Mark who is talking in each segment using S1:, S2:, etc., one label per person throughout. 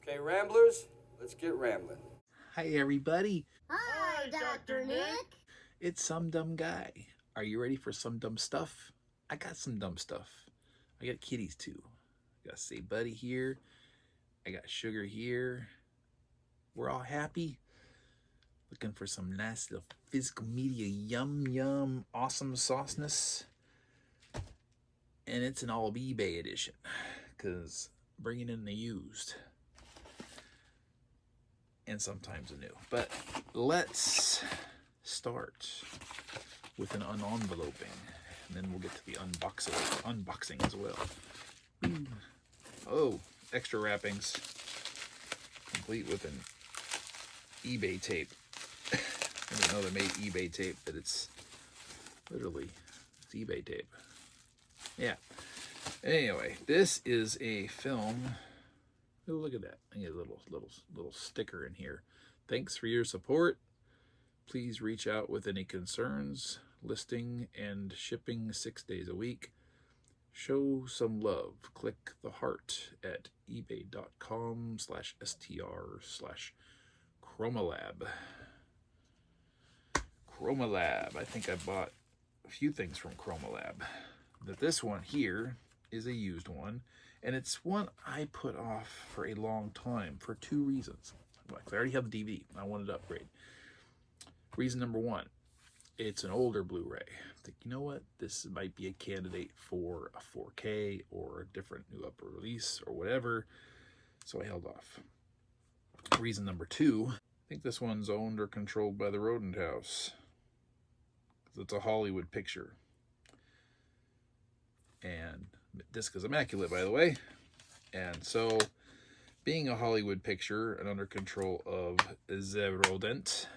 S1: Okay, Ramblers, let's get rambling.
S2: Hi, everybody.
S3: Hi, Dr. Nick.
S2: It's Some Dumb Guy. Are you ready for some dumb stuff? I got some dumb stuff. I got kitties too. I got Say Buddy here. I got Sugar here. We're all happy. Looking for some nice little physical media yum awesome sauceness. And it's an all eBay edition because bringing in the used and sometimes a new. But let's start with an unenveloping, and then we'll get to the unboxing as well. Oh, extra wrappings, complete with an eBay tape. I didn't know they made eBay tape, but it's eBay tape. Yeah. Anyway, this is a film. Oh, look at that. I get a little sticker in here. Thanks for your support. Please reach out with any concerns. Listing and shipping 6 days a week. Show some love. Click the heart at ebay.com/str/Chromalab. Chromalab. I think I bought a few things from Chromalab. But this one here is a used one, and it's one I put off for a long time for two reasons. Well, I already have the DVD. I wanted to upgrade. Reason number one, it's an older Blu-ray. I think, you know what? This might be a candidate for a 4K or a different new upper release or whatever. So I held off. Reason number two, I think this one's owned or controlled by the Rodent House. It's a Hollywood picture. And disc is immaculate, by the way. And so, being a Hollywood picture and under control of the Rodent,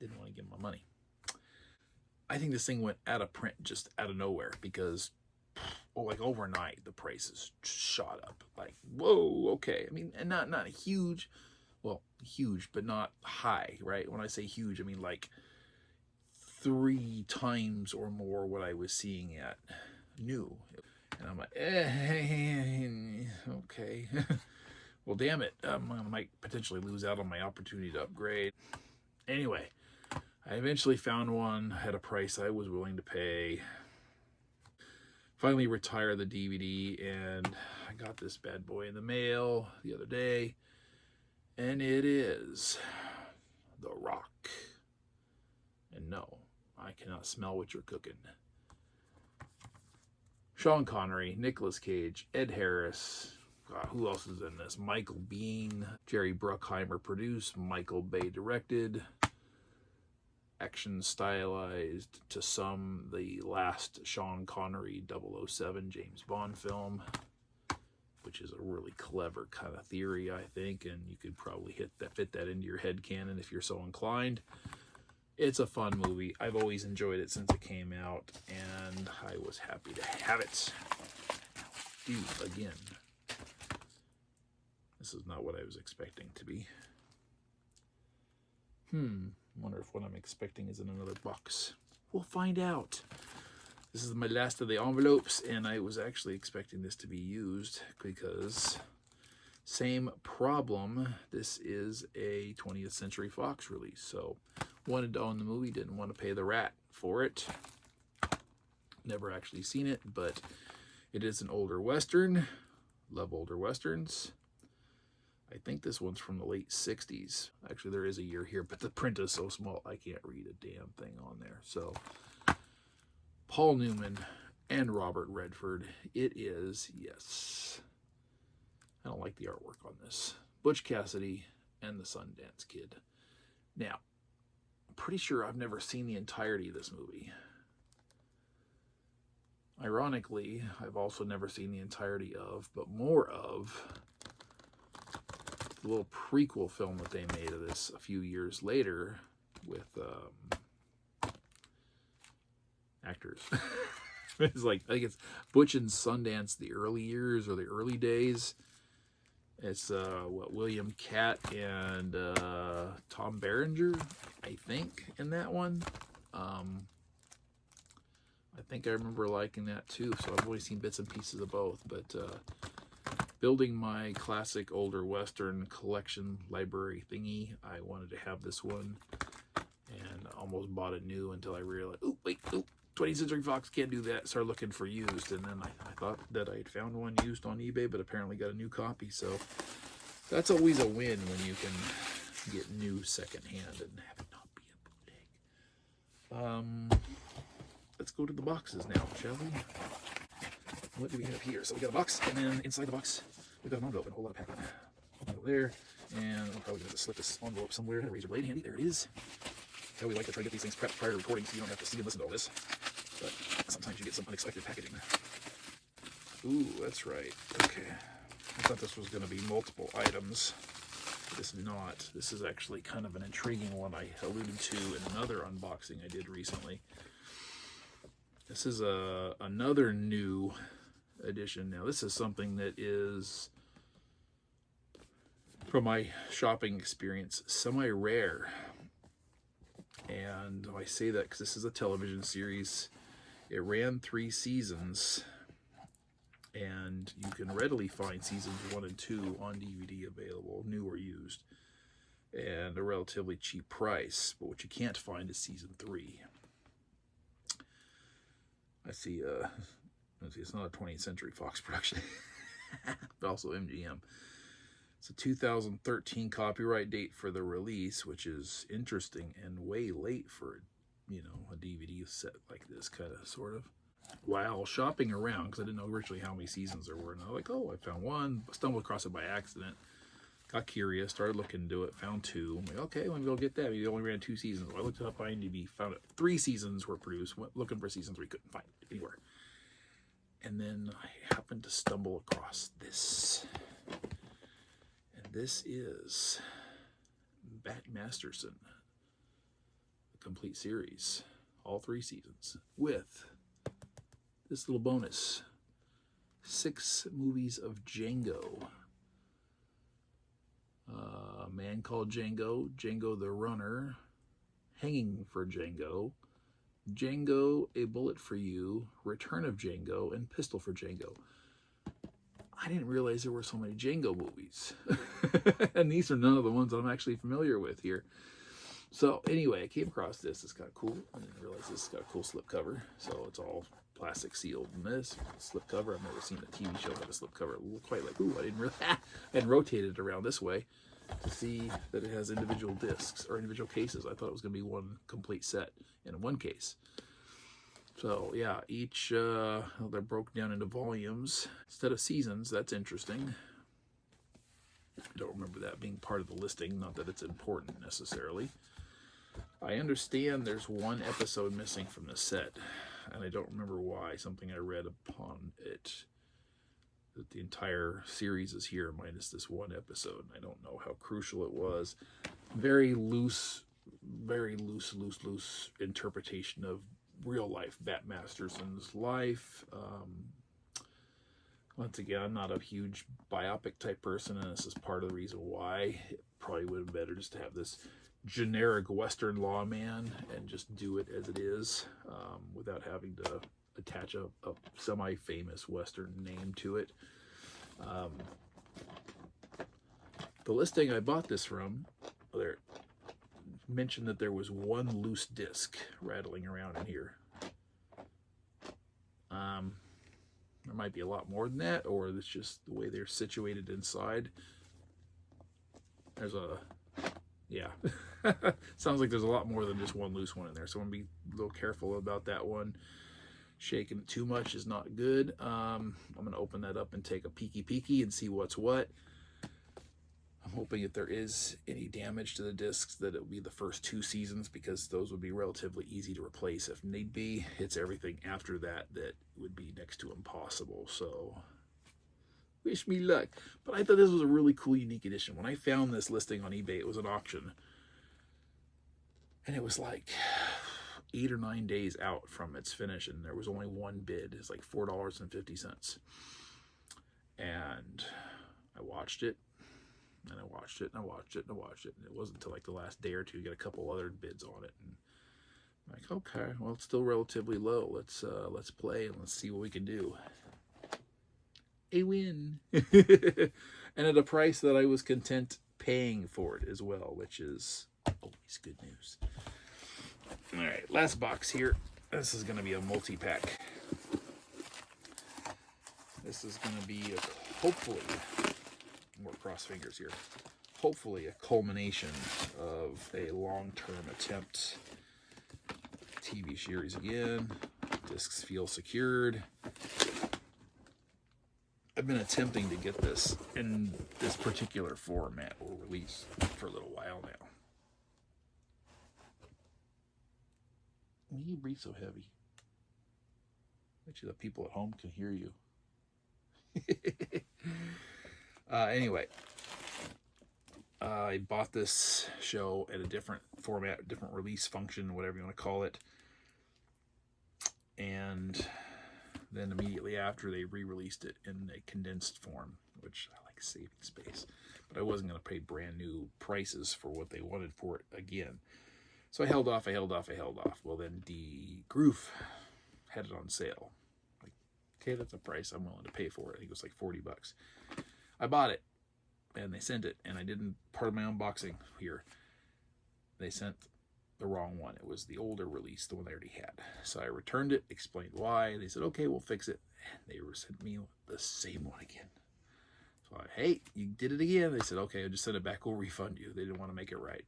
S2: didn't want to give him my money. I think this thing went out of print just out of nowhere because, like overnight, the prices shot up. Like, whoa, okay. I mean, and not huge, well, huge, but not high, right? When I say huge, I mean like 3 times or more what I was seeing at new. And I'm like, okay. Well, damn it. I might potentially lose out on my opportunity to upgrade. Anyway, I eventually found one at a price I was willing to pay. Finally retired the DVD, and I got this bad boy in the mail the other day. And it is The Rock. And no, I cannot smell what you're cooking. Sean Connery, Nicolas Cage, Ed Harris, who else is in this? Michael Biehn, Jerry Bruckheimer produced, Michael Bay directed, action stylized to some, the last Sean Connery 007 James Bond film, which is a really clever kind of theory, I think, and you could probably fit that into your head canon if you're so inclined. It's a fun movie. I've always enjoyed it since it came out, and I was happy to have it. Dude, again. This is not what I was expecting to be. Wonder if what I'm expecting is in another box. We'll find out. This is my last of the envelopes, and I was actually expecting this to be used because same problem. This is a 20th Century Fox release, so wanted to own the movie, didn't want to pay the rat for it. Never actually seen it, but it is an older Western. Love older Westerns. I think this one's from the late 60s. Actually, there is a year here, but the print is so small, I can't read a damn thing on there. So, Paul Newman and Robert Redford. It is, yes. I don't like the artwork on this. Butch Cassidy and the Sundance Kid. Now, I'm pretty sure I've never seen the entirety of this movie. Ironically, I've also never seen the entirety of, but more of, the little prequel film that they made of this a few years later with actors. It's like, I think it's Butch and Sundance, the early years or the early days. It's William Catt and Tom Berenger, I think, in that one. I think I remember liking that too, so I've only seen bits and pieces of both, but building my classic older Western collection library thingy. I wanted to have this one, and almost bought it new until I realized, oh, wait, oh, 20th Century Fox, can't do that. Started looking for used, and then I thought that I had found one used on eBay, but apparently got a new copy. So that's always a win when you can get new secondhand and have it not be a bootleg. Let's go to the boxes now, shall we? What do we have here? So we got a box, and then inside the box, we've got an envelope and a whole lot of packing. Go there, and I'm probably going to slip this envelope somewhere. A razor blade handy. There it is. That's how we like to try to get these things prepped prior to recording, so you don't have to see and listen to all this. But sometimes you get some unexpected packaging. Ooh, that's right. Okay. I thought this was going to be multiple items. This is not. This is actually kind of an intriguing one I alluded to in another unboxing I did recently. This is another new edition. Now, this is something that is, from my shopping experience, semi-rare. And I say that because this is a television series. It ran 3 seasons, and you can readily find seasons 1 and 2 on DVD available, new or used, and a relatively cheap price. But what you can't find is season 3. I see, it's not a 20th Century Fox production, but also MGM. It's a 2013 copyright date for the release, which is interesting and way late for, you know, a DVD set like this, kind of, sort of. While shopping around, because I didn't know originally how many seasons there were, and I was like, oh, I found one, stumbled across it by accident, got curious, started looking into it, found 2. I'm like, okay, let me go get that. Maybe they only ran 2 seasons. Well, I looked it up on IMDb, found it 3 seasons were produced, went looking for season 3, couldn't find it anywhere. And then I happened to stumble across this. And this is Bat Masterson, the complete series, all 3 seasons, with this little bonus, 6 movies of Django. Man Called Django, Django the Runner, Hanging for Django, Django, A Bullet for You, Return of Django, and Pistol for Django. I didn't realize there were so many Django movies. And these are none of the ones I'm actually familiar with here. So anyway, I came across this. It's kind of cool. I didn't realize this has got a cool slipcover. So it's all plastic sealed in this slipcover. I've never seen a TV show have a slipcover quite like, ooh, I didn't really, and rotate it around this way to see that it has individual discs or individual cases. I thought it was going to be one complete set in one case. So yeah, each, they're broken down into volumes instead of seasons. That's interesting. I don't remember that being part of the listing. Not that it's important necessarily. I understand there's 1 episode missing from the set, and I don't remember why. Something I read upon it, that the entire series is here minus this 1 episode. I don't know how crucial it was. Very loose interpretation of real life Bat Masterson's life. Once again, I'm not a huge biopic type person, and this is part of the reason why it probably would have been better just to have this generic Western lawman and just do it as it is, without having to attach a semi-famous Western name to it. The listing I bought this from, there mentioned that there was 1 loose disc rattling around in here. There might be a lot more than that, or it's just the way they're situated inside. There's a, yeah. Sounds like there's a lot more than just 1 loose one in there, so I'm going to be a little careful about that one. Shaking it too much is not good. I'm going to open that up and take a peeky and see what's what. I'm hoping if there is any damage to the discs that it will be the first 2 seasons, because those would be relatively easy to replace if need be. It's everything after that that would be next to impossible. So wish me luck. But I thought this was a really cool, unique edition. When I found this listing on eBay, it was an auction. And it was like 8 or 9 days out from its finish, and there was only 1 bid. It's like $4.50. And I watched it. And I watched it, and I watched it, and I watched it, and it wasn't until like the last day or 2 you get a couple other bids on it, and I'm like, okay, well, it's still relatively low. Let's play and let's see what we can do. a win. And at a price that I was content paying for it as well, which is always good news. All right, last box here. This is going to be a multi-pack. This is going to be hopefully, more cross fingers here, hopefully a culmination of a long-term attempt. TV series again. Discs feel secured. I've been attempting to get this in this particular format or release for a little while now. Why do you breathe so heavy? Bet you the people at home can hear you. Anyway, I bought this show at a different format, different release function, whatever you want to call it. And then immediately after, they re-released it in a condensed form, which I like saving space. But I wasn't going to pay brand new prices for what they wanted for it again. So I held off. Well, then Groove had it on sale. Like, okay, that's a price I'm willing to pay for it. I think it was like $40. I bought it, and they sent it, and I didn't part of my unboxing here. They sent the wrong one. It was the older release, the one they already had. So I returned it, explained why. They said, okay, we'll fix it. And they sent me the same one again. So hey, you did it again. They said, okay, I'll just send it back. We'll refund you. They didn't want to make it right.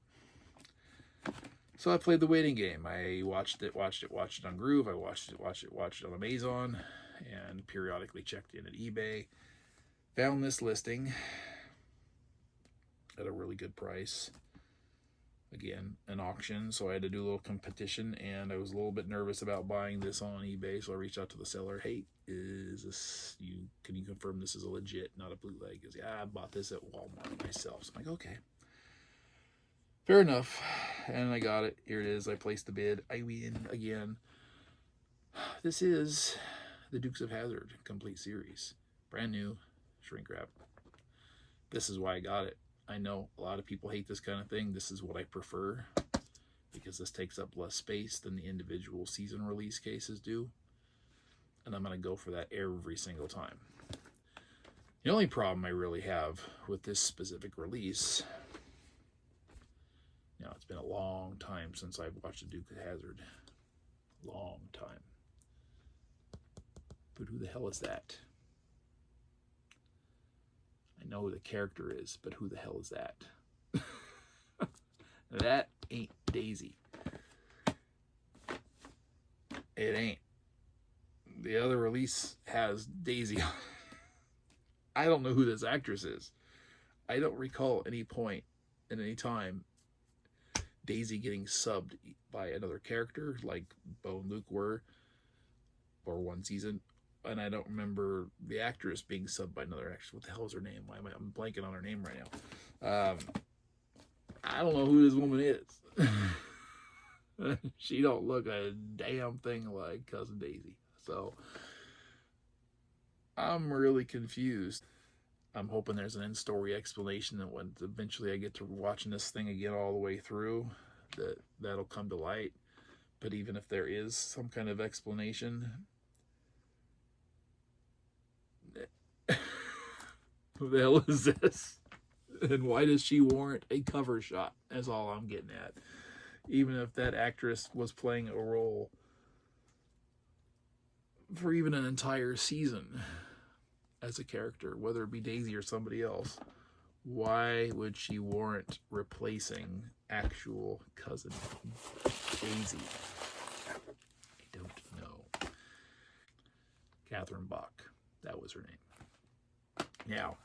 S2: So I played the waiting game. I watched it on Groove. I watched it on Amazon, and periodically checked in at eBay. Found this listing at a really good price. Again, an auction, so I had to do a little competition, and I was a little bit nervous about buying this on eBay, so I reached out to the seller. Hey, can you confirm this is a legit, not a bootleg? He goes, yeah, I bought this at Walmart myself. So I'm like, okay. Fair enough. And I got it. Here it is. I placed the bid. I win again. This is the Dukes of Hazzard complete series. Brand new, shrink wrap. This is why I got it. I know a lot of people hate this kind of thing. This is what I prefer, because this takes up less space than the individual season release cases do. And I'm going to go for that every single time. The only problem I really have with this specific release, it's been a long time since I've watched a Duke of Hazzard. Long time. But who the hell is that? I know who the character is, but who the hell is that? That ain't Daisy. It ain't. The other release has Daisy on it. I don't know who this actress is. I don't recall any point at any time Daisy getting subbed by another character like Bo and Luke were, or one season. And I don't remember the actress being subbed by another actress. What the hell is her name? I'm blanking on her name right now. I don't know who this woman is. She don't look a damn thing like Cousin Daisy. So I'm really confused. I'm hoping there's an in-story explanation that when eventually I get to watching this thing again all the way through, that'll come to light. But even if there is some kind of explanation, who the hell is this? And why does she warrant a cover shot? That's all I'm getting at. Even if that actress was playing a role for even an entire season as a character, whether it be Daisy or somebody else, why would she warrant replacing actual Cousin Daisy? I don't know. Catherine Bach. That was her name. Now,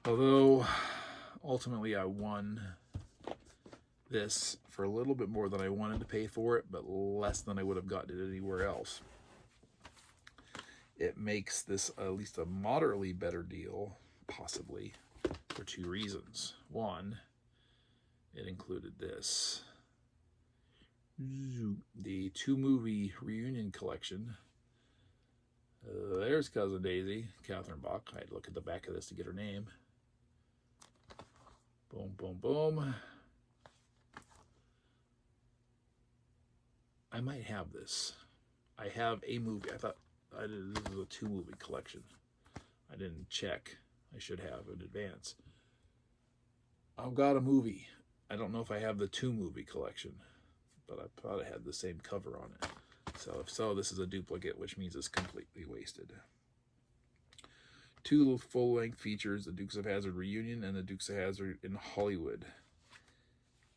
S2: although ultimately I won this for a little bit more than I wanted to pay for it, but less than I would have gotten it anywhere else, it makes this at least a moderately better deal, possibly, for two reasons. One, it included this. The 2-movie reunion collection. There's Cousin Daisy, Catherine Bach. I had to look at the back of this to get her name. Boom, boom, boom. I might have this. I have a movie. I thought This is a 2-movie collection. I didn't check. I should have in advance. I've got a movie. I don't know if I have the 2-movie collection, but I thought it had the same cover on it. So if so, this is a duplicate, which means it's completely wasted. 2 full-length features, the Dukes of Hazzard Reunion and the Dukes of Hazzard in Hollywood.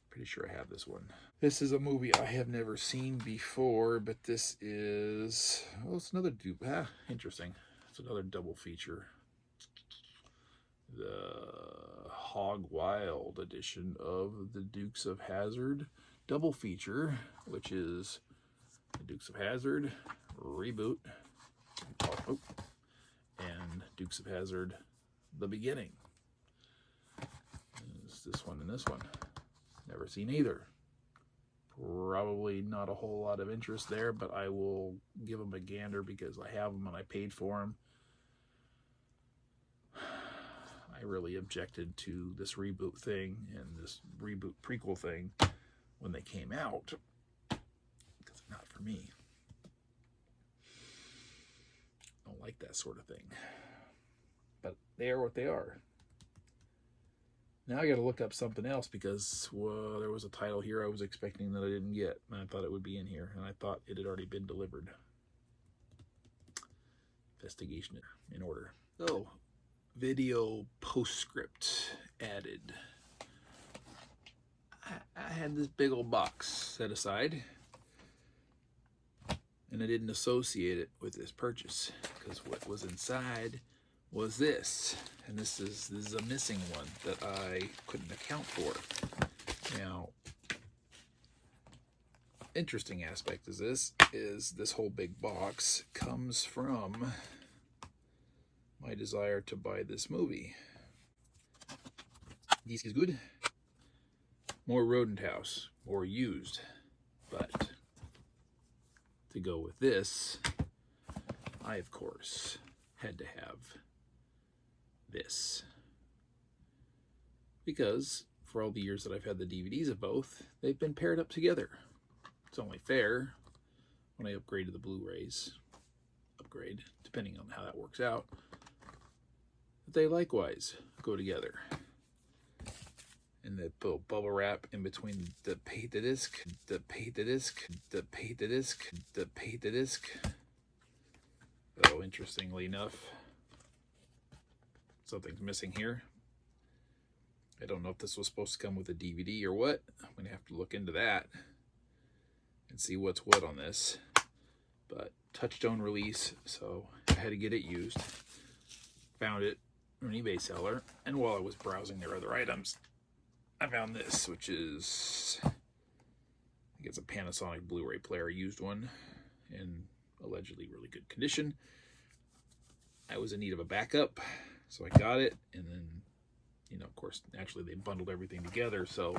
S2: Pretty sure I have this one. This is a movie I have never seen before, but this is... Oh, it's another dupe. Interesting. It's another double feature. The Hog Wild edition of the Dukes of Hazzard double feature, which is the Dukes of Hazzard Reboot and Dukes of Hazzard The Beginning. There's this one and this one. Never seen either. Probably not a whole lot of interest there, but I will give them a gander because I have them and I paid for them. I really objected to this reboot thing and this reboot prequel thing when they came out because they're not for me. I don't like that sort of thing. But they are what they are. Now I got to look up something else because there was a title here I was expecting that I didn't get, and I thought it would be in here, and I thought it had already been delivered. Investigation in order. So, video postscript added. I had this big old box set aside, and I didn't associate it with this purchase because what was inside was this, and this is a missing one that I couldn't account for. Now, interesting aspect is this whole big box comes from my desire to buy this movie. This is good. More Rodent House, more used, but to go with this, I of course had to have this, because for all the years that I've had the DVDs of both, they've been paired up together. It's only fair when I upgraded the Blu-rays, depending on how that works out, that they likewise go together. And the bubble wrap in between the disc. Oh, interestingly enough, something's missing here. I don't know if this was supposed to come with a DVD or what. I'm going to have to look into that and see what's what on this. But Touchstone release, so I had to get it used. Found it from an eBay seller, and while I was browsing their other items, I found this, which is, I think it's a Panasonic Blu-ray player, used one, in allegedly really good condition. I was in need of a backup, so I got it, and then, you know, of course, naturally they bundled everything together, so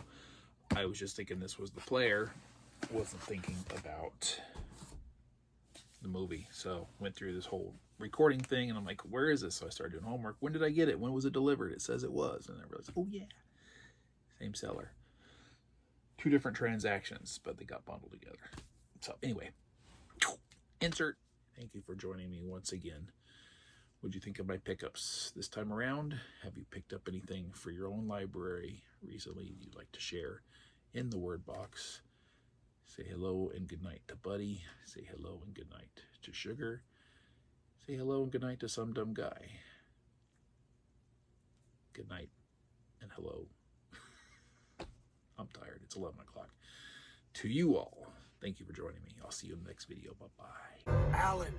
S2: I was just thinking this was the player. I wasn't thinking about the movie, so went through this whole recording thing, and I'm like, where is this? So I started doing homework. When did I get it? When was it delivered? It says it was, and I realized, oh yeah, same seller. 2 different transactions, but they got bundled together. So anyway, insert. Thank you for joining me once again. What'd you think of my pickups this time around? Have you picked up anything for your own library recently you'd like to share in the word box? Say hello and good night to Buddy. Say hello and good night to Sugar. Say hello and good night to some dumb guy. Good night and hello. I'm tired. It's 11 o'clock. To you all, thank you for joining me. I'll see you in the next video. Bye-bye.
S1: Alan.